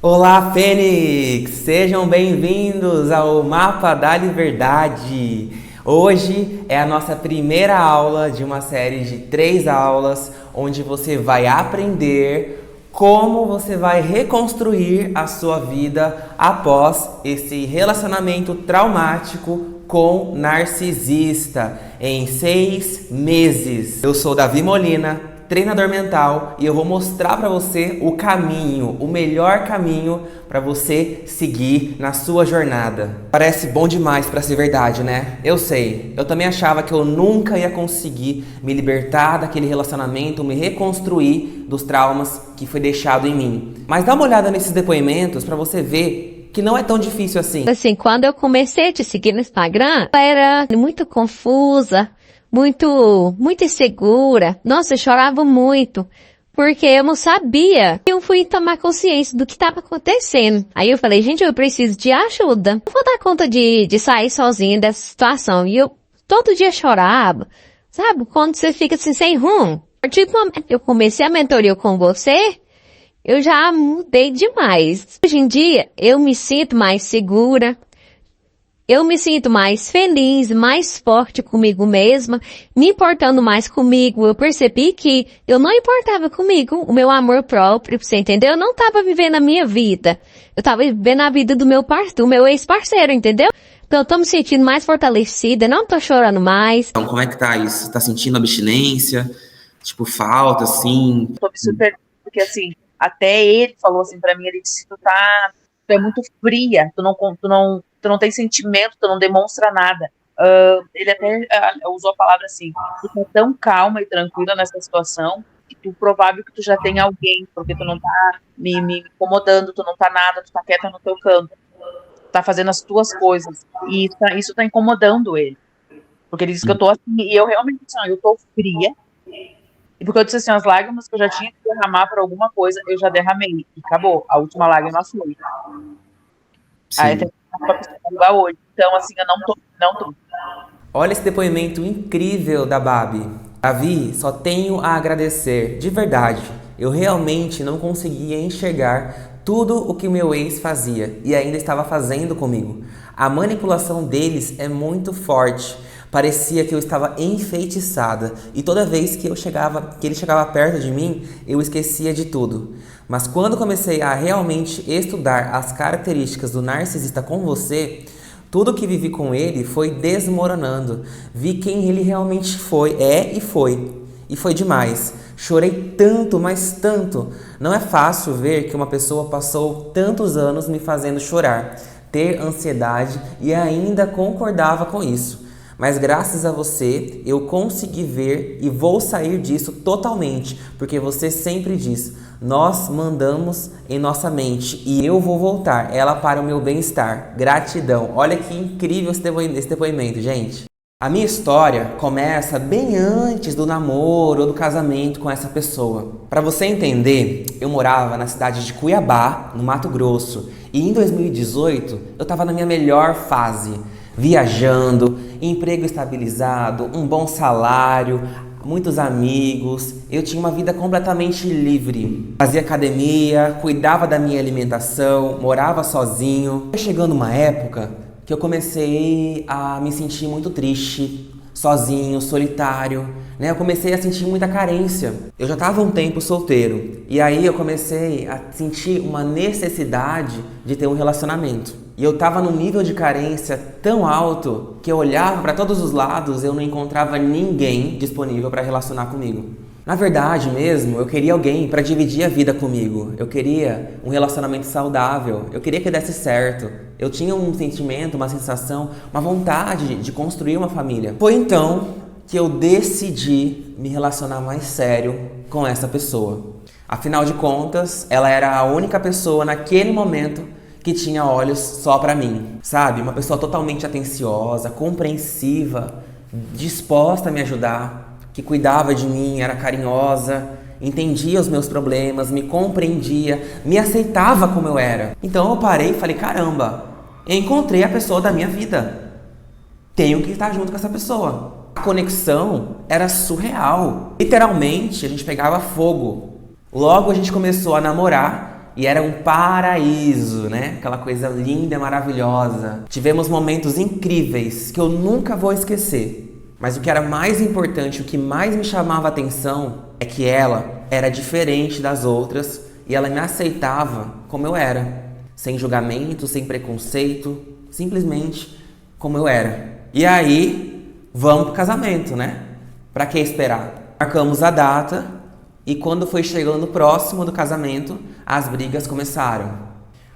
Olá, Fênix! Sejam bem-vindos ao Mapa da Liberdade. Hoje é a nossa primeira aula de uma série de 3 aulas, onde você vai aprender como você vai reconstruir a sua vida após esse relacionamento traumático com narcisista em 6 meses. Eu sou Davi Molina, treinador mental, e eu vou mostrar para você o caminho, o melhor caminho para você seguir na sua jornada. Parece bom demais para ser verdade, né? Eu sei. Eu também achava que eu nunca ia conseguir me libertar daquele relacionamento, me reconstruir dos traumas que foi deixado em mim. Mas dá uma olhada nesses depoimentos para você ver que não é tão difícil assim. Assim, quando eu comecei a te seguir no Instagram, eu era muito confusa, muito insegura. Nossa, eu chorava muito, porque eu não sabia. Eu fui tomar consciência do que estava acontecendo. Aí eu falei, gente, eu preciso de ajuda. Não vou dar conta de sair sozinha dessa situação. E eu todo dia chorava. Sabe, quando você fica assim, sem rumo. A partir do momento que eu comecei a mentoria com você, eu já mudei demais. Hoje em dia, eu me sinto mais segura. Eu me sinto mais feliz, mais forte comigo mesma, me importando mais comigo. Eu percebi que eu não importava comigo, o meu amor próprio, você entendeu? Eu não estava vivendo a minha vida. Eu estava vivendo a vida do meu ex-parceiro, entendeu? Então eu tô me sentindo mais fortalecida, não tô chorando mais. Então, como é que tá isso? Tá sentindo abstinência? Tipo, falta, assim? Tô me surpreendendo, porque assim, até ele falou assim pra mim, ele disse, tu é muito fria, tu não tem sentimento, tu não demonstra nada. Ele até usou a palavra assim, tu tá tão calma e tranquila nessa situação, que provável que tu já tenha alguém, porque tu não tá me incomodando, tu não tá nada, tu tá quieta no teu canto, tu tá fazendo as tuas coisas, e isso tá incomodando ele. Porque ele disse que eu tô assim, e eu realmente, assim, eu tô fria. E porque eu disse assim, as lágrimas que eu já tinha que derramar por alguma coisa, eu já derramei. E acabou. A última lágrima foi. Aí Sim. tem que pra psicóloga hoje. Então, assim, eu não tô. Olha esse depoimento incrível da Babi. Davi, só tenho a agradecer, de verdade. Eu realmente não conseguia enxergar tudo o que meu ex fazia e ainda estava fazendo comigo. A manipulação deles é muito forte. Parecia que eu estava enfeitiçada e toda vez que ele chegava perto de mim, eu esquecia de tudo. Mas quando comecei a realmente estudar as características do narcisista com você, tudo que vivi com ele foi desmoronando. Vi quem ele realmente foi. E foi demais. Chorei tanto, mas tanto. Não é fácil ver que uma pessoa passou tantos anos me fazendo chorar, ter ansiedade e ainda concordava com isso. Mas graças a você, eu consegui ver e vou sair disso totalmente, porque você sempre diz, nós mandamos em nossa mente e eu vou voltar, ela para o meu bem-estar. Gratidão. Olha que incrível esse depoimento, gente. A minha história começa bem antes do namoro ou do casamento com essa pessoa. Para você entender, eu morava na cidade de Cuiabá, no Mato Grosso, e em 2018 eu estava na minha melhor fase. Viajando, emprego estabilizado, um bom salário, muitos amigos, eu tinha uma vida completamente livre. Fazia academia, cuidava da minha alimentação, morava sozinho. Chegando uma época que eu comecei a me sentir muito triste, sozinho, solitário, né? Eu comecei a sentir muita carência. Eu já estava um tempo solteiro e aí eu comecei a sentir uma necessidade de ter um relacionamento. E eu estava num nível de carência tão alto que eu olhava para todos os lados e eu não encontrava ninguém disponível para relacionar comigo. Na verdade mesmo, eu queria alguém para dividir a vida comigo. Eu queria um relacionamento saudável. Eu queria que desse certo. Eu tinha um sentimento, uma sensação, uma vontade de construir uma família. Foi então que eu decidi me relacionar mais sério com essa pessoa. Afinal de contas, ela era a única pessoa naquele momento que tinha olhos só pra mim, sabe? Uma pessoa totalmente atenciosa, compreensiva, disposta a me ajudar, que cuidava de mim, era carinhosa, entendia os meus problemas, me compreendia, me aceitava como eu era. Então eu parei e falei, caramba, eu encontrei a pessoa da minha vida. Tenho que estar junto com essa pessoa. A conexão era surreal. Literalmente, a gente pegava fogo. Logo a gente começou a namorar E era um paraíso, né? Aquela coisa linda e maravilhosa. Tivemos momentos incríveis que eu nunca vou esquecer. Mas o que era mais importante, o que mais me chamava a atenção, é que ela era diferente das outras e ela me aceitava como eu era. Sem julgamento, sem preconceito, simplesmente como eu era. E aí, vamos pro casamento, né? Pra que esperar? Marcamos a data e quando foi chegando próximo do casamento, as brigas começaram.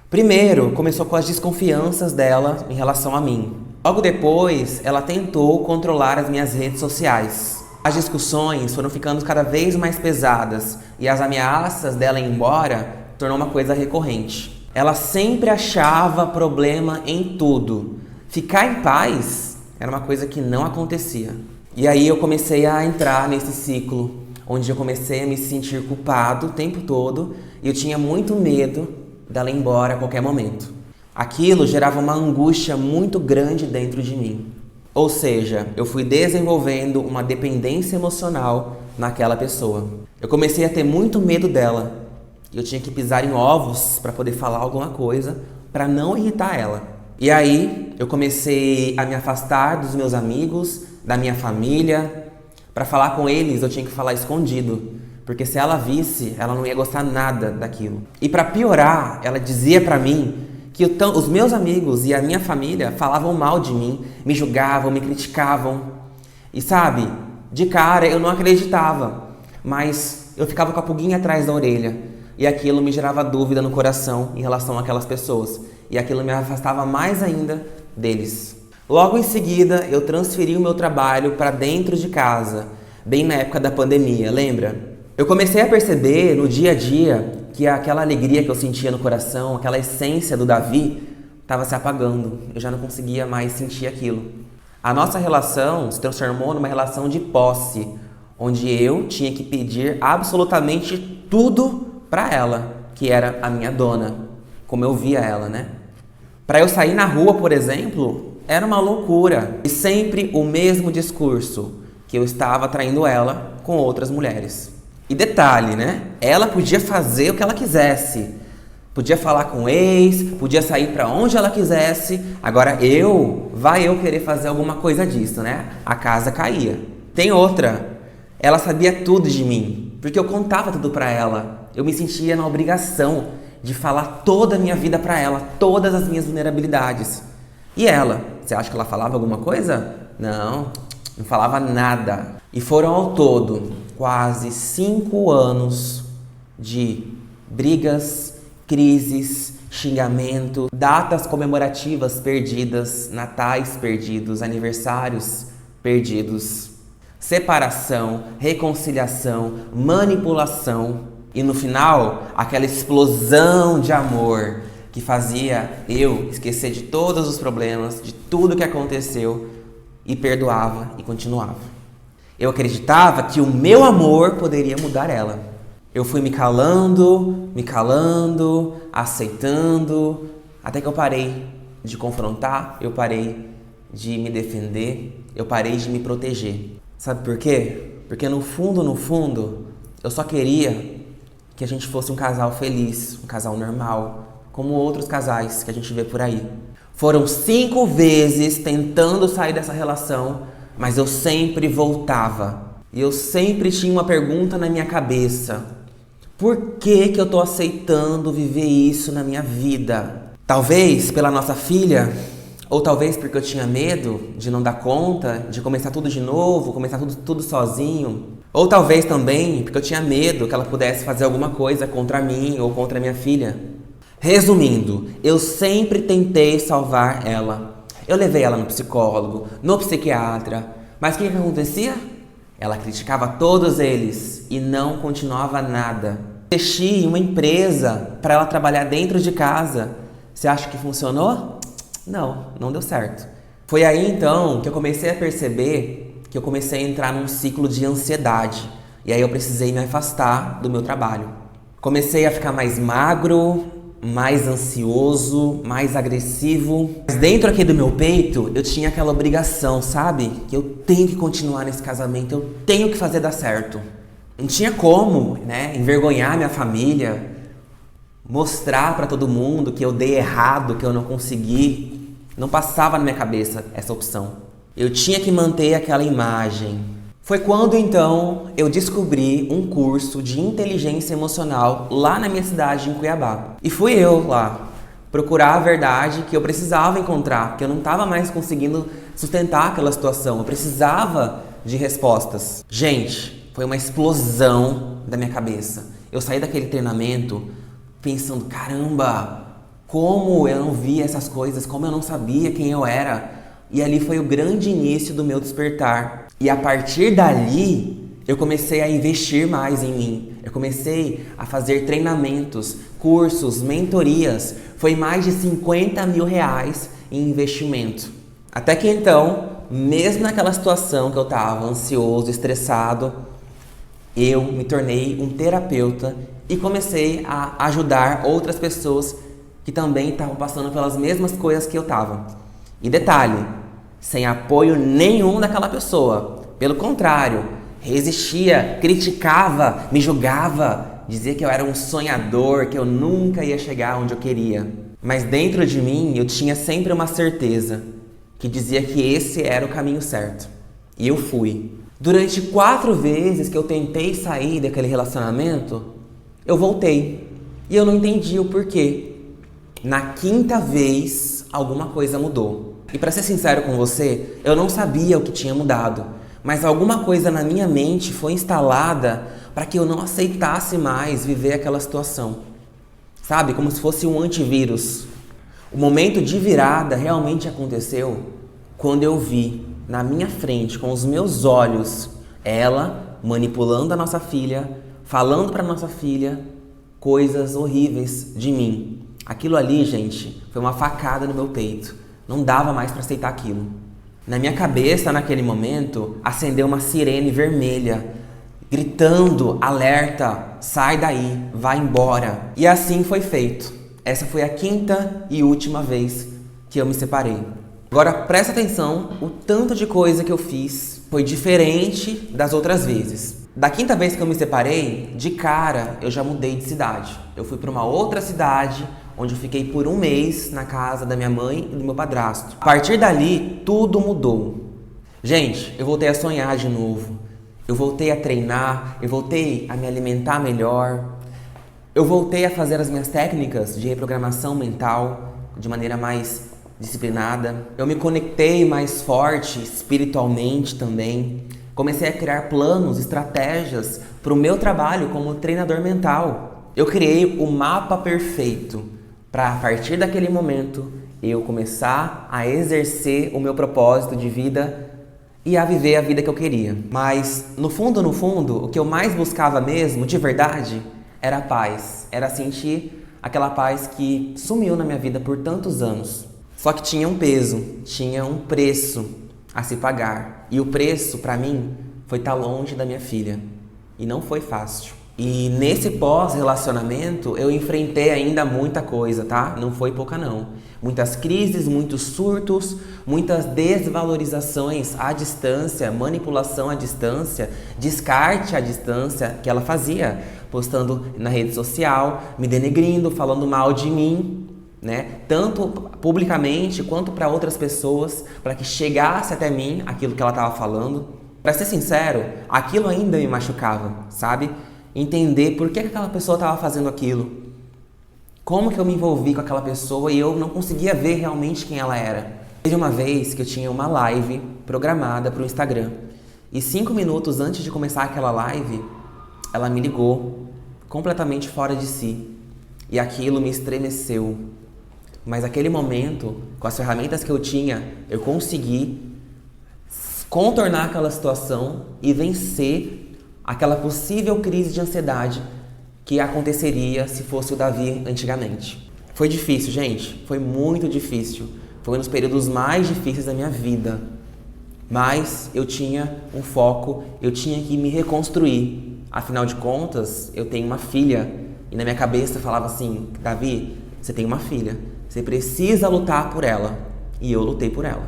Primeiro, começou com as desconfianças dela em relação a mim. Logo depois, ela tentou controlar as minhas redes sociais. As discussões foram ficando cada vez mais pesadas e as ameaças dela ir embora tornou uma coisa recorrente. Ela sempre achava problema em tudo. Ficar em paz era uma coisa que não acontecia. E aí eu comecei a entrar nesse ciclo, onde eu comecei a me sentir culpado o tempo todo e eu tinha muito medo dela ir embora a qualquer momento. Aquilo gerava uma angústia muito grande dentro de mim. Ou seja, eu fui desenvolvendo uma dependência emocional naquela pessoa. Eu comecei a ter muito medo dela. Eu tinha que pisar em ovos para poder falar alguma coisa, para não irritar ela. E aí, eu comecei a me afastar dos meus amigos, da minha família. Para falar com eles, eu tinha que falar escondido, porque se ela visse, ela não ia gostar nada daquilo. E para piorar, ela dizia para mim que os meus amigos e a minha família falavam mal de mim, me julgavam, me criticavam. E sabe, de cara eu não acreditava, mas eu ficava com a pulguinha atrás da orelha. E aquilo me gerava dúvida no coração em relação àquelas pessoas. E aquilo me afastava mais ainda deles. Logo em seguida, eu transferi o meu trabalho para dentro de casa, bem na época da pandemia, lembra? Eu comecei a perceber no dia a dia que aquela alegria que eu sentia no coração, aquela essência do Davi, estava se apagando. Eu já não conseguia mais sentir aquilo. A nossa relação se transformou numa relação de posse, onde eu tinha que pedir absolutamente tudo para ela, que era a minha dona, como eu via ela, né? Para eu sair na rua, por exemplo, era uma loucura. E sempre o mesmo discurso, que eu estava traindo ela com outras mulheres. E detalhe, né? Ela podia fazer o que ela quisesse. Podia falar com o ex, podia sair para onde ela quisesse. Agora eu querer fazer alguma coisa disso, né? A casa caía. Tem outra. Ela sabia tudo de mim, porque eu contava tudo para ela. Eu me sentia na obrigação de falar toda a minha vida para ela, todas as minhas vulnerabilidades. E ela, você acha que ela falava alguma coisa? Não falava nada. E foram ao todo quase 5 anos de brigas, crises, xingamento, datas comemorativas perdidas, natais perdidos, aniversários perdidos, separação, reconciliação, manipulação. E no final, aquela explosão de amor que fazia eu esquecer de todos os problemas, de tudo que aconteceu e perdoava e continuava. Eu acreditava que o meu amor poderia mudar ela. Eu fui me calando, aceitando, até que eu parei de confrontar, eu parei de me defender, eu parei de me proteger. Sabe por quê? Porque no fundo, eu só queria que a gente fosse um casal feliz, um casal normal, como outros casais que a gente vê por aí. Foram 5 vezes tentando sair dessa relação, mas eu sempre voltava. E eu sempre tinha uma pergunta na minha cabeça. Por que que eu tô aceitando viver isso na minha vida? Talvez pela nossa filha, ou talvez porque eu tinha medo de não dar conta, de começar tudo de novo, começar tudo sozinho. Ou talvez também porque eu tinha medo que ela pudesse fazer alguma coisa contra mim ou contra minha filha. Resumindo, eu sempre tentei salvar ela. Eu levei ela no psicólogo, no psiquiatra, mas o que acontecia? Ela criticava todos eles e não continuava nada. Investi em uma empresa para ela trabalhar dentro de casa. Você acha que funcionou? Não deu certo. Foi aí então que eu comecei a perceber que eu comecei a entrar num ciclo de ansiedade. E aí eu precisei me afastar do meu trabalho. Comecei a ficar mais magro, mais ansioso, mais agressivo. Mas dentro aqui do meu peito, eu tinha aquela obrigação, sabe? Que eu tenho que continuar nesse casamento, eu tenho que fazer dar certo. Não tinha como, né? Envergonhar minha família. mostrar para todo mundo que eu dei errado, que eu não consegui. Não passava na minha cabeça essa opção. Eu tinha que manter aquela imagem. Foi quando então eu descobri um curso de inteligência emocional lá na minha cidade, em Cuiabá. E fui eu lá procurar a verdade que eu precisava encontrar, porque eu não estava mais conseguindo sustentar aquela situação. Eu precisava de respostas. Gente, foi uma explosão da minha cabeça. Eu saí daquele treinamento pensando, caramba, como eu não via essas coisas, como eu não sabia quem eu era. E ali foi o grande início do meu despertar. E a partir dali, eu comecei a investir mais em mim. Eu comecei a fazer treinamentos, cursos, mentorias. Foi mais de 50 mil reais em investimento. Até que então, mesmo naquela situação que eu estava ansioso, estressado, eu me tornei um terapeuta e comecei a ajudar outras pessoas que também estavam passando pelas mesmas coisas que eu estava. E detalhe, sem apoio nenhum daquela pessoa. Pelo contrário, resistia, criticava, me julgava, dizia que eu era um sonhador, que eu nunca ia chegar onde eu queria. Mas dentro de mim eu tinha sempre uma certeza, que dizia que esse era o caminho certo. E eu fui. Durante 4 vezes que eu tentei sair daquele relacionamento, eu voltei. E eu não entendi o porquê. Na 5ª vez, alguma coisa mudou. E para ser sincero com você, eu não sabia o que tinha mudado. Mas alguma coisa na minha mente foi instalada para que eu não aceitasse mais viver aquela situação. Sabe? Como se fosse um antivírus. O momento de virada realmente aconteceu quando eu vi na minha frente, com os meus olhos, ela manipulando a nossa filha, falando para nossa filha coisas horríveis de mim. Aquilo ali, gente, foi uma facada no meu peito. Não dava mais para aceitar aquilo. Na minha cabeça, naquele momento, acendeu uma sirene vermelha, gritando, alerta, sai daí, vai embora. E assim foi feito. Essa foi a 5ª e última vez que eu me separei. Agora presta atenção, o tanto de coisa que eu fiz foi diferente das outras vezes. Da 5ª vez que eu me separei, de cara eu já mudei de cidade. Eu fui para uma outra cidade, onde eu fiquei por 1 mês na casa da minha mãe e do meu padrasto. A partir dali, tudo mudou. Gente, eu voltei a sonhar de novo. Eu voltei a treinar, eu voltei a me alimentar melhor. Eu voltei a fazer as minhas técnicas de reprogramação mental de maneira mais disciplinada. Eu me conectei mais forte espiritualmente também. Comecei a criar planos, estratégias para o meu trabalho como treinador mental. Eu criei o mapa perfeito para, a partir daquele momento, eu começar a exercer o meu propósito de vida e a viver a vida que eu queria. Mas, no fundo, o que eu mais buscava mesmo, de verdade, era a paz. Era sentir aquela paz que sumiu na minha vida por tantos anos. Só que tinha um peso, tinha um preço a se pagar. E o preço, para mim, foi estar longe da minha filha. E não foi fácil. E nesse pós-relacionamento, eu enfrentei ainda muita coisa, tá? Não foi pouca não. Muitas crises, muitos surtos, muitas desvalorizações à distância, manipulação à distância, descarte à distância que ela fazia, postando na rede social, me denegrindo, falando mal de mim, né? Tanto publicamente quanto para outras pessoas, para que chegasse até mim aquilo que ela estava falando. Para ser sincero, aquilo ainda me machucava, sabe? Entender por que aquela pessoa estava fazendo aquilo. Como que eu me envolvi com aquela pessoa e eu não conseguia ver realmente quem ela era. Teve uma vez que eu tinha uma live programada para o Instagram. E 5 minutos antes de começar aquela live, ela me ligou, completamente fora de si. E aquilo me estremeceu. Mas naquele momento, com as ferramentas que eu tinha, eu consegui contornar aquela situação e vencer aquela possível crise de ansiedade que aconteceria se fosse o Davi antigamente. Foi difícil, gente. Foi muito difícil. Foi um dos períodos mais difíceis da minha vida. Mas eu tinha um foco, eu tinha que me reconstruir. Afinal de contas, eu tenho uma filha. E na minha cabeça eu falava assim, Davi, você tem uma filha. Você precisa lutar por ela. E eu lutei por ela.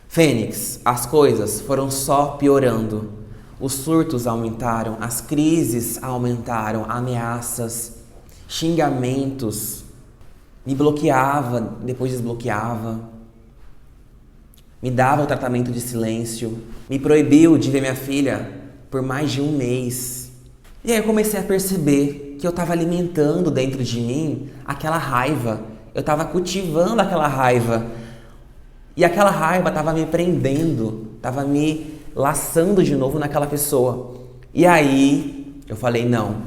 Fênix, as coisas foram só piorando. Os surtos aumentaram, as crises aumentaram, ameaças. xingamentos, me bloqueava, depois desbloqueava, me dava o tratamento de silêncio, me proibiu de ver minha filha por mais de um mês. E aí eu comecei a perceber que eu estava alimentando dentro de mim aquela raiva, eu estava cultivando aquela raiva, e aquela raiva estava me prendendo, estava me laçando de novo naquela pessoa. E aí eu falei, não,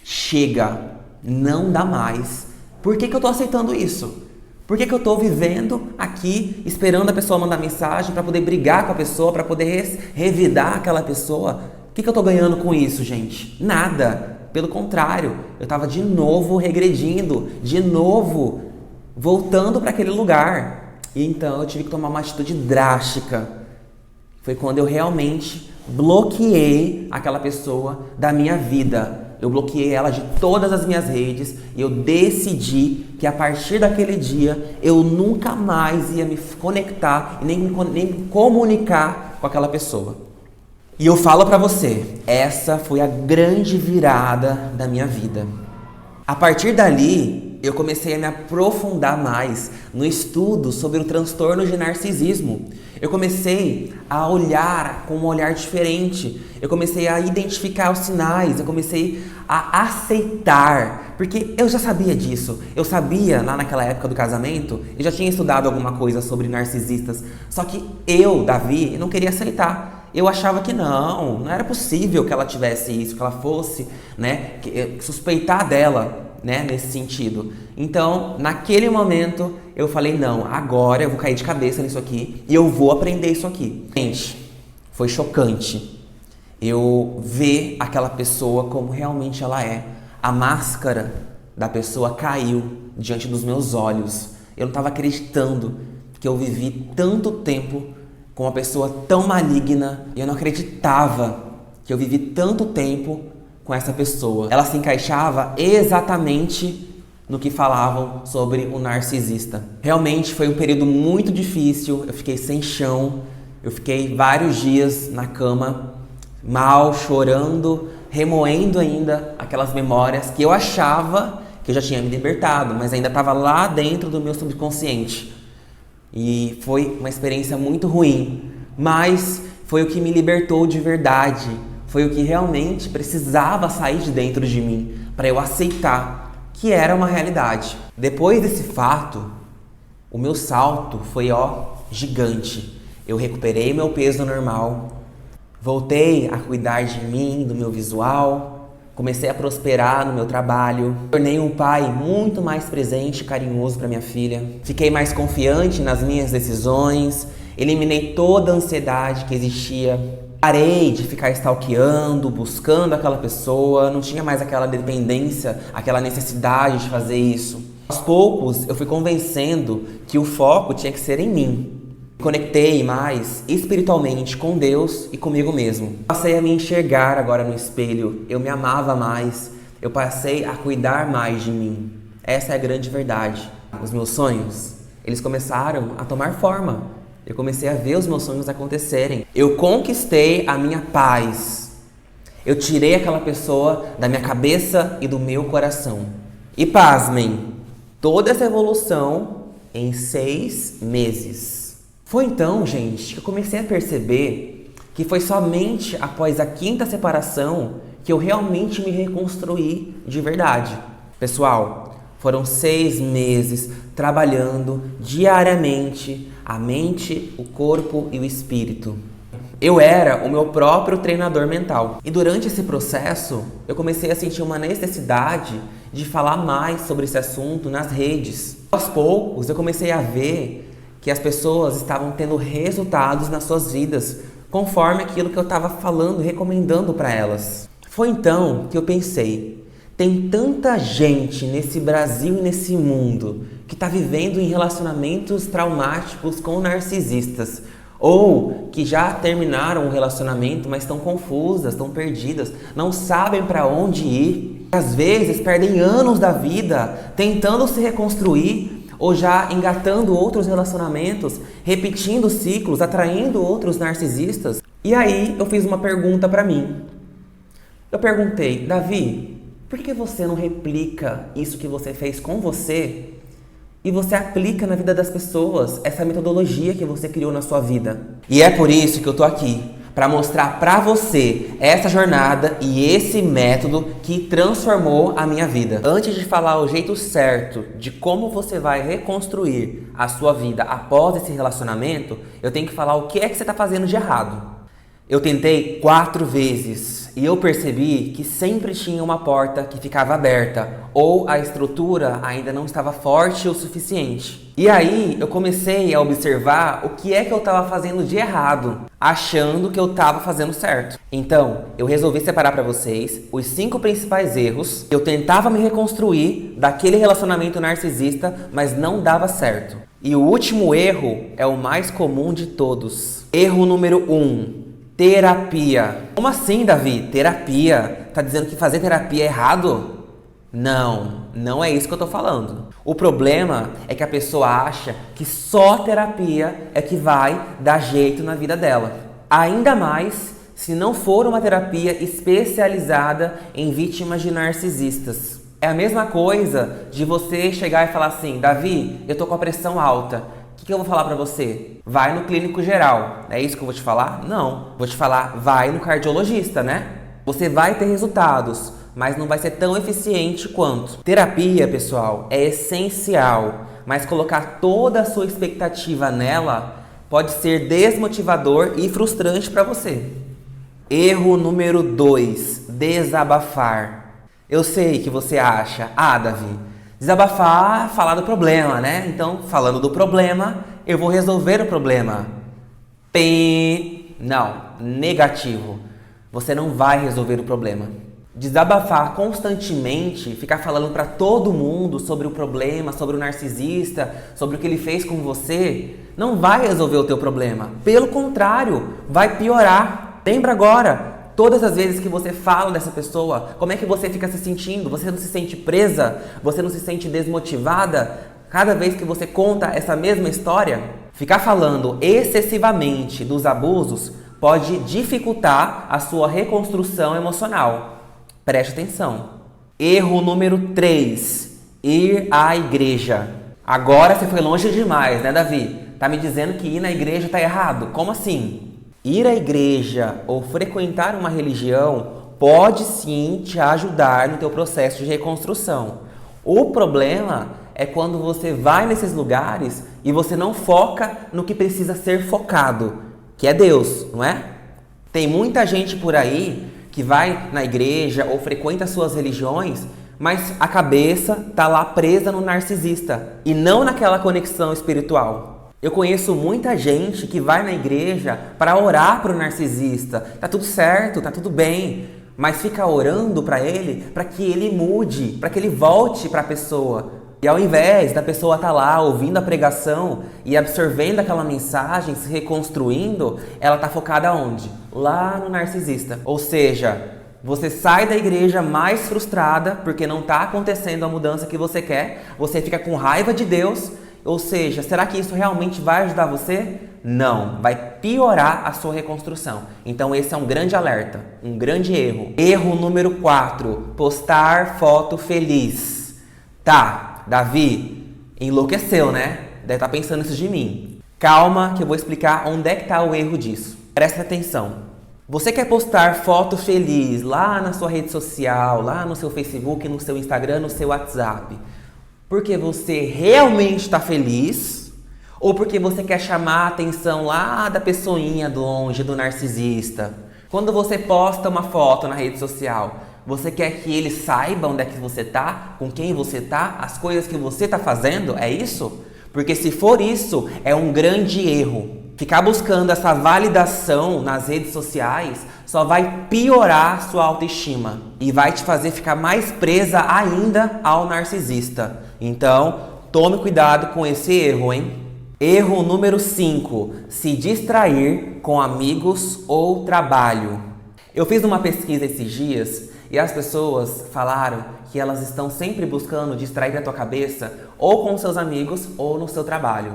chega, não dá mais. Por que eu tô aceitando isso? Por que eu tô vivendo aqui, esperando a pessoa mandar mensagem para poder brigar com a pessoa, para poder revidar aquela pessoa? O que eu tô ganhando com isso, gente? Nada. Pelo contrário, eu tava de novo regredindo, de novo voltando para aquele lugar. E então eu tive que tomar uma atitude drástica. Foi quando eu realmente bloqueei aquela pessoa da minha vida. Eu bloqueei ela de todas as minhas redes e eu decidi que a partir daquele dia eu nunca mais ia me conectar e nem me comunicar com aquela pessoa. E eu falo pra você, essa foi a grande virada da minha vida. A partir dali, eu comecei a me aprofundar mais no estudo sobre o transtorno de narcisismo. Eu comecei a olhar com um olhar diferente. Eu comecei a identificar os sinais. Eu comecei a aceitar. Porque eu já sabia disso. Eu sabia, lá naquela época do casamento, eu já tinha estudado alguma coisa sobre narcisistas. Só que eu, Davi, não queria aceitar. Eu achava que não era possível que ela tivesse isso, que ela fosse, né, suspeitar dela, né, nesse sentido. Então, naquele momento, eu falei, não, agora eu vou cair de cabeça nisso aqui e eu vou aprender isso aqui. Gente, foi chocante eu ver aquela pessoa como realmente ela é. A máscara da pessoa caiu diante dos meus olhos. Eu não estava acreditando que eu vivi tanto tempo com uma pessoa tão maligna. Eu não acreditava que eu vivi tanto tempo com essa pessoa. Ela se encaixava exatamente no que falavam sobre o narcisista. Realmente foi um período muito difícil, eu fiquei sem chão, eu fiquei vários dias na cama, mal, chorando, remoendo ainda aquelas memórias que eu achava que eu já tinha me libertado, mas ainda estava lá dentro do meu subconsciente. E foi uma experiência muito ruim, mas foi o que me libertou de verdade. Foi o que realmente precisava sair de dentro de mim para eu aceitar que era uma realidade. Depois desse fato, o meu salto foi gigante. Eu recuperei meu peso normal, voltei a cuidar de mim, do meu visual, comecei a prosperar no meu trabalho, tornei um pai muito mais presente e carinhoso para minha filha, fiquei mais confiante nas minhas decisões, eliminei toda a ansiedade que existia. Parei de ficar stalkeando, buscando aquela pessoa, não tinha mais aquela dependência, aquela necessidade de fazer isso. Aos poucos, eu fui convencendo que o foco tinha que ser em mim. Me conectei mais espiritualmente com Deus e comigo mesmo. Passei a me enxergar agora no espelho, eu me amava mais, eu passei a cuidar mais de mim. Essa é a grande verdade. Os meus sonhos, eles começaram a tomar forma. Eu comecei a ver os meus sonhos acontecerem. Eu conquistei a minha paz. Eu tirei aquela pessoa da minha cabeça e do meu coração. E pasmem, toda essa evolução em 6 meses. Foi então, gente, que eu comecei a perceber que foi somente após a 5ª separação que eu realmente me reconstruí de verdade. Pessoal, foram 6 meses trabalhando diariamente a mente, o corpo e o espírito. Eu era o meu próprio treinador mental. E durante esse processo, eu comecei a sentir uma necessidade de falar mais sobre esse assunto nas redes. Aos poucos, eu comecei a ver que as pessoas estavam tendo resultados nas suas vidas, conforme aquilo que eu estava falando, recomendando para elas. Foi então que eu pensei, tem tanta gente nesse Brasil e nesse mundo que está vivendo em relacionamentos traumáticos com narcisistas, ou que já terminaram o relacionamento, mas estão confusas, estão perdidas, não sabem para onde ir. Às vezes perdem anos da vida tentando se reconstruir, ou já engatando outros relacionamentos, repetindo ciclos, atraindo outros narcisistas. E aí eu fiz uma pergunta para mim. Eu perguntei, Davi, Por que você não replica isso que você fez com você e você aplica na vida das pessoas essa metodologia que você criou na sua vida? E é por isso que eu tô aqui, para mostrar para você essa jornada e esse método que transformou a minha vida. Antes de falar o jeito certo de como você vai reconstruir a sua vida após esse relacionamento, eu tenho que falar o que é que você está fazendo de errado. Eu tentei 4 vezes e eu percebi que sempre tinha uma porta que ficava aberta ou a estrutura ainda não estava forte o suficiente. E aí eu comecei a observar o que é que eu estava fazendo de errado, achando que eu estava fazendo certo. Então, eu resolvi separar para vocês os 5 principais erros que eu tentava me reconstruir daquele relacionamento narcisista, mas não dava certo. E o último erro é o mais comum de todos. Erro número 1. Terapia. Como assim, Davi? Terapia? Tá dizendo que fazer terapia é errado? Não, não é isso que eu tô falando. O problema é que a pessoa acha que só terapia é que vai dar jeito na vida dela. Ainda mais se não for uma terapia especializada em vítimas de narcisistas. É a mesma coisa de você chegar e falar assim: Davi, eu tô com a pressão alta. O que eu vou falar pra você? Vai no clínico geral. É isso que eu vou te falar? Não. Vou te falar, vai no cardiologista, né? Você vai ter resultados, mas não vai ser tão eficiente quanto. Terapia, pessoal, é essencial, mas colocar toda a sua expectativa nela pode ser desmotivador e frustrante para você. Erro número 2, desabafar. Eu sei que você acha, Davi, desabafar, falar do problema, né? Então, falando do problema, eu vou resolver o problema. Não, negativo. Você não vai resolver o problema. Desabafar constantemente, ficar falando para todo mundo sobre o problema, sobre o narcisista, sobre o que ele fez com você, não vai resolver o teu problema. Pelo contrário, vai piorar. Lembra agora, todas as vezes que você fala dessa pessoa, como é que você fica se sentindo? Você não se sente presa? Você não se sente desmotivada? Cada vez que você conta essa mesma história? Ficar falando excessivamente dos abusos pode dificultar a sua reconstrução emocional. Preste atenção. Erro número 3. Ir à igreja. Agora você foi longe demais, né, Davi? Tá me dizendo que ir na igreja tá errado? Como assim? Ir à igreja ou frequentar uma religião pode sim te ajudar no teu processo de reconstrução. O problema é quando você vai nesses lugares e você não foca no que precisa ser focado, que é Deus, não é? Tem muita gente por aí que vai na igreja ou frequenta suas religiões, mas a cabeça tá lá presa no narcisista e não naquela conexão espiritual. Eu conheço muita gente que vai na igreja para orar para o narcisista. Tá tudo certo, tá tudo bem, mas fica orando para ele, para que ele mude, para que ele volte para a pessoa. E ao invés da pessoa estar lá ouvindo a pregação e absorvendo aquela mensagem, se reconstruindo, ela está focada onde? Lá no narcisista. Ou seja, você sai da igreja mais frustrada porque não está acontecendo a mudança que você quer, você fica com raiva de Deus. Ou seja, será que isso realmente vai ajudar você? Não, vai piorar a sua reconstrução. Então esse é um grande alerta, um grande erro. Erro número 4, postar foto feliz. Tá, Davi, enlouqueceu, né? Deve estar pensando isso de mim. Calma que eu vou explicar onde é que está o erro disso. Presta atenção. Você quer postar foto feliz lá na sua rede social, lá no seu Facebook, no seu Instagram, no seu WhatsApp, porque você realmente está feliz ou porque você quer chamar a atenção lá da pessoinha do longe, do narcisista? Quando você posta uma foto na rede social, você quer que eles saibam onde é que você tá, com quem você tá, as coisas que você tá fazendo? É isso? Porque se for isso, é um grande erro. Ficar buscando essa validação nas redes sociais só vai piorar a sua autoestima e vai te fazer ficar mais presa ainda ao narcisista. Então, tome cuidado com esse erro, hein? Erro número 5. Se distrair com amigos ou trabalho. Eu fiz uma pesquisa esses dias e as pessoas falaram que elas estão sempre buscando distrair a tua cabeça ou com seus amigos ou no seu trabalho.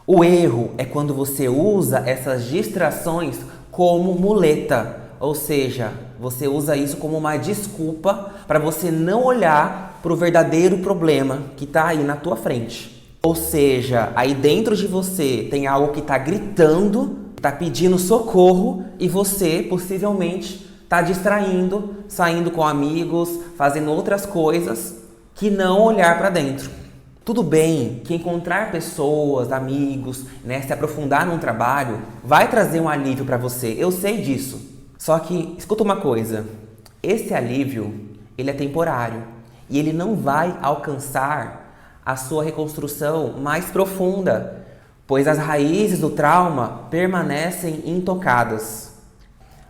O erro é quando você usa essas distrações como muleta Ou seja, você usa isso como uma desculpa para você não olhar para o verdadeiro problema que está aí na tua frente. Ou seja, aí dentro de você tem algo que está gritando, está pedindo socorro e você possivelmente está distraindo, saindo com amigos, fazendo outras coisas que não olhar para dentro. Tudo bem que encontrar pessoas, amigos, né, se aprofundar num trabalho vai trazer um alívio para você, eu sei disso. Só que, escuta uma coisa, esse alívio, ele é temporário e ele não vai alcançar a sua reconstrução mais profunda, pois as raízes do trauma permanecem intocadas.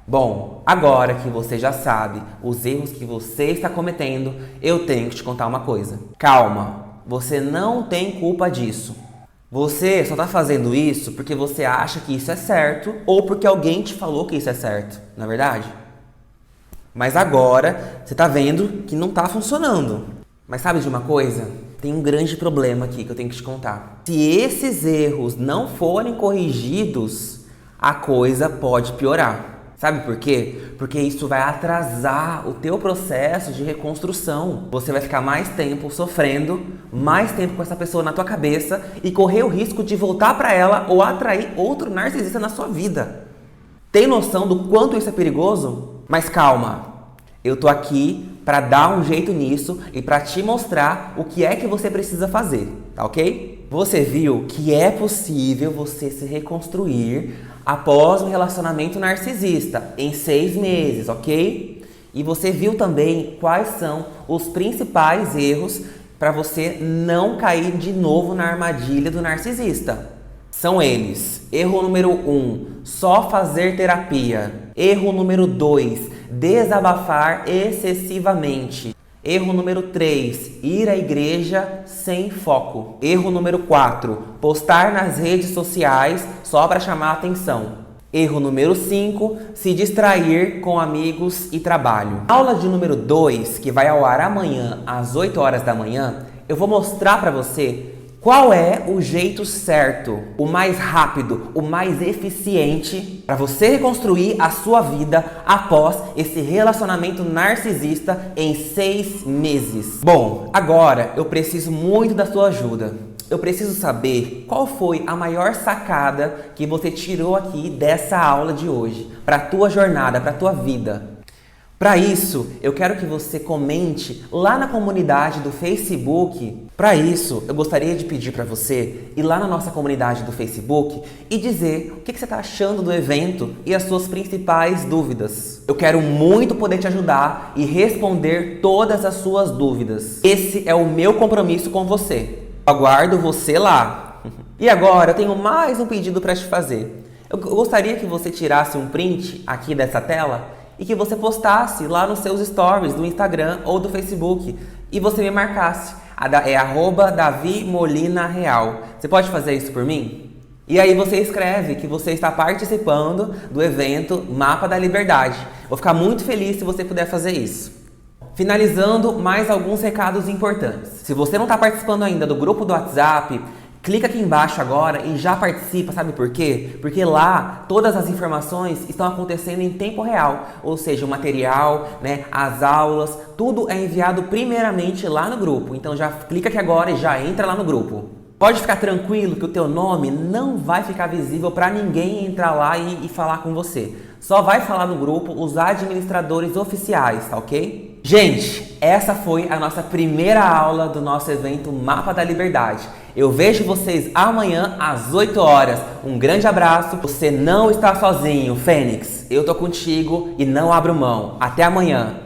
Bom, agora que você já sabe os erros que você está cometendo, eu tenho que te contar uma coisa. Calma! Você não tem culpa disso. Você só está fazendo isso porque você acha que isso é certo ou porque alguém te falou que isso é certo, não é verdade? Mas agora você está vendo que não está funcionando. Mas sabe de uma coisa? Tem um grande problema aqui que eu tenho que te contar. Se esses erros não forem corrigidos, a coisa pode piorar. Sabe por quê? Porque isso vai atrasar o teu processo de reconstrução. Você vai ficar mais tempo sofrendo, mais tempo com essa pessoa na tua cabeça e correr o risco de voltar para ela ou atrair outro narcisista na sua vida. Tem noção do quanto isso é perigoso? Mas calma, eu tô aqui para dar um jeito nisso e para te mostrar o que é que você precisa fazer, tá ok? Você viu que é possível você se reconstruir após um relacionamento narcisista, em 6 meses, ok? E você viu também quais são os principais erros para você não cair de novo na armadilha do narcisista. São eles: erro número 1, só fazer terapia. Erro número 2, desabafar excessivamente. Erro número 3, ir à igreja sem foco. Erro número 4, postar nas redes sociais só para chamar a atenção. Erro número 5, se distrair com amigos e trabalho. Na aula de número 2, que vai ao ar amanhã às 8 horas da manhã, eu vou mostrar para você qual é o jeito certo, o mais rápido, o mais eficiente para você reconstruir a sua vida após esse relacionamento narcisista em 6 meses. Bom, agora eu preciso muito da sua ajuda. Eu preciso saber qual foi a maior sacada que você tirou aqui dessa aula de hoje, para a tua jornada, para a tua vida. Para isso, eu quero que você comente lá na comunidade do Facebook. Para isso, eu gostaria de pedir para você ir lá na nossa comunidade do Facebook e dizer o que você está achando do evento e as suas principais dúvidas. Eu quero muito poder te ajudar e responder todas as suas dúvidas. Esse é o meu compromisso com você. Eu aguardo você lá. E agora, eu tenho mais um pedido para te fazer. Eu gostaria que você tirasse um print aqui dessa tela e que você postasse lá nos seus stories do Instagram ou do Facebook e você me marcasse. É @DaviMolinaReal. Você pode fazer isso por mim? E aí você escreve que você está participando do evento Mapa da Liberdade. Vou ficar muito feliz se você puder fazer isso. Finalizando, mais alguns recados importantes. Se você não está participando ainda do grupo do WhatsApp, clica aqui embaixo agora e já participa, sabe por quê? Porque lá todas as informações estão acontecendo em tempo real, ou seja, o material, né, as aulas, tudo é enviado primeiramente lá no grupo. Então já clica aqui agora e já entra lá no grupo. Pode ficar tranquilo que o teu nome não vai ficar visível para ninguém entrar lá e falar com você. Só vai falar no grupo os administradores oficiais, tá ok? Gente, essa foi a nossa primeira aula do nosso evento Mapa da Liberdade. Eu vejo vocês amanhã às 8 horas. Um grande abraço. Você não está sozinho, Fênix. Eu tô contigo e não abro mão. Até amanhã.